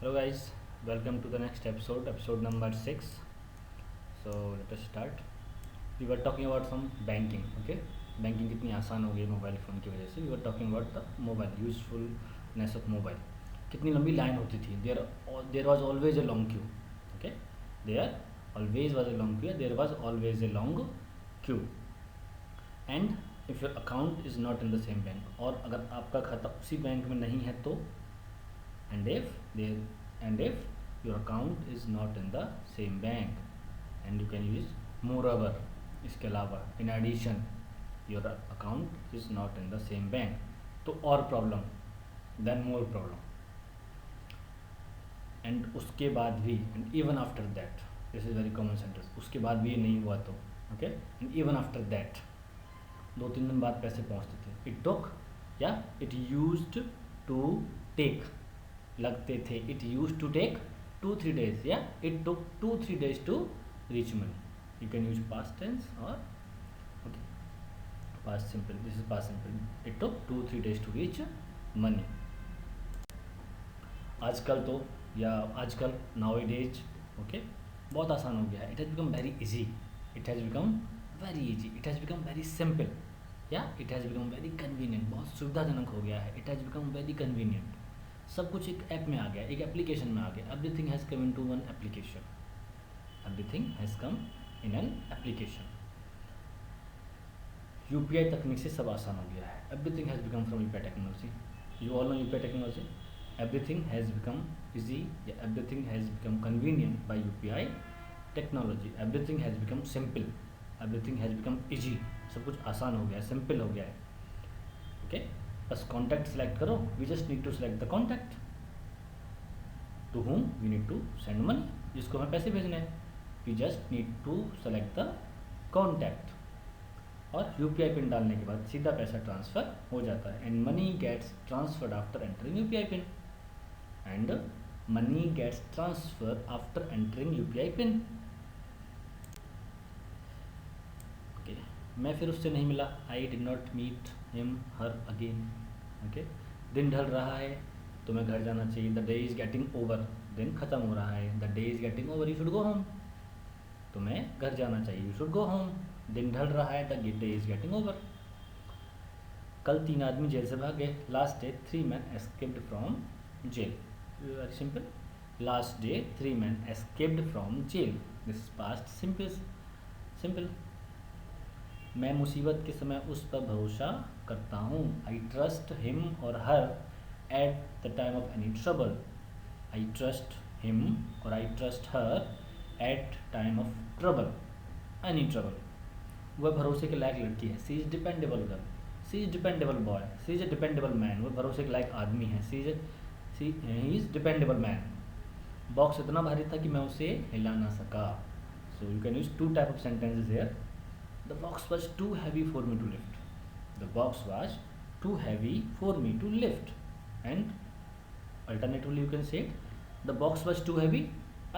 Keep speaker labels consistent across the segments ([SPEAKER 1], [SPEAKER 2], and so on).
[SPEAKER 1] Hello guys, welcome to the next episode number 6. So let us start. We were talking about some banking, okay? Banking कितनी आसान हो गई mobile phone की वजह से. We were talking about the mobile, usefulness of mobile. कितनी लंबी line होती थी. There was always a long queue, okay? There always was a long queue. There was always a long queue. And if your account is not in the same bank, और अगर आपका खाता उसी bank में नहीं है तो and if your account is not in the same bank, and you can use moreover, इसके अलावा in addition your account is not in the same bank, तो और problem, then more problem, and उसके बाद भी and even after that, this is very common sentence, उसके बाद भी ये नहीं हुआ तो okay, and even after that 2-3 दिन बाद पैसे पहुंचते थे. It took या it used to take लगते थे. It use to take 2-3 days या it took 2-3 days to reach money. You can use past tense और okay past simple. This is past simple. It took 2-3 days to reach money. आजकल nowadays okay बहुत आसान हो गया है. It has become very easy. It has become very easy. It has become very simple या it has become very convenient. बहुत सुविधाजनक हो गया है. It has become very convenient. सब कुछ एक ऐप में आ गया, एक एप्लीकेशन में आ गया. Everything has come in to one application. Everything has come in an application. UPI तकनीक से सब आसान हो गया है. Everything has become from UPI technology. You all know UPI technology. Everything has become easy या everything has become convenient by UPI technology. Everything has become simple. Everything has become easy. सब कुछ आसान हो गया है, सिंपल हो गया है. ओके बस कॉन्टैक्ट सेलेक्ट करो. We just need to select the contact to whom we need to send money. जिसको हमें पैसे भेजने हैं. We just need to select the contact और यूपीआई पिन डालने के बाद सीधा पैसा ट्रांसफ़र हो जाता है. And money gets transferred after entering UPI PIN. And money gets transfer after entering UPI PIN. Okay मैं फिर उससे नहीं मिला. I did not meet him her again. Okay दिन ढल रहा है तो मैं घर जाना चाहिए. The day is getting over. दिन ख़त्म हो रहा है. The day is getting over. You should go home. तो मैं घर जाना चाहिए. You should go home. दिन ढल रहा है. The day is getting over. कल 3 आदमी जेल से भागे. Last day 3 men escaped from jail. Very simple. Last day 3 men escaped from jail. This is past simple. मैं मुसीबत के समय उस पर भरोसा करता हूँ. आई ट्रस्ट हिम और her at the time of any trouble. I trust him और I trust her at time of trouble. Any trouble. वह भरोसे के लायक लड़की है. She is dependable girl. She is dependable boy. She is a dependable man. वह भरोसे के लायक आदमी है. He is dependable man. Box इतना भारी था कि मैं उसे हिला ना सका. So you can use 2 type of sentences here. The box was too heavy for me to lift. The box was too heavy for me to lift. And alternatively you can say it, the box was too heavy,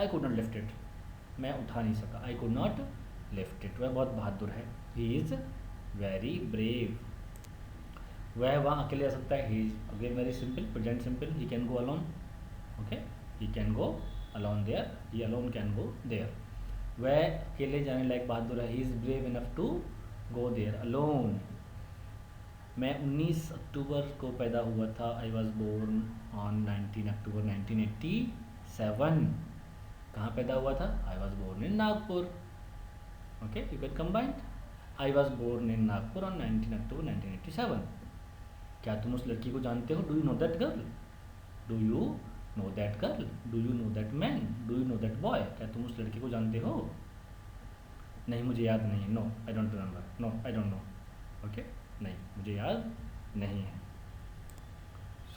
[SPEAKER 1] I could not lift it. मैं उठा नहीं सका. I could not lift it. वह बहुत बहादुर है. He is very brave. वह वहाँ अकेले जा सकता है. He is again very simple, present simple. He can go alone. Okay, he can go alone there. He alone can go there. वह अकेले जाने लायक बहादुर है. He is brave enough to go there alone. मैं 19 अक्टूबर को पैदा हुआ था. I was born on 19 October 1987. कहाँ पैदा हुआ था? I was born in Nagpur. Okay you can combine. I was born in Nagpur on 19 October 1987. क्या तुम उस लड़की को जानते हो? Do you know that girl? Do you know that girl? Do you know that man? Do you know that boy? क्या तुम उस लड़की को जानते हो? नहीं मुझे याद नहीं है. No I don't remember. No I don't know. Okay नहीं मुझे याद नहीं है.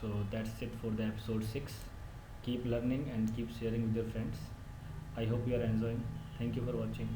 [SPEAKER 1] So that's it for the episode 6. Keep learning and keep sharing with your friends. I hope you are enjoying. Thank you for watching.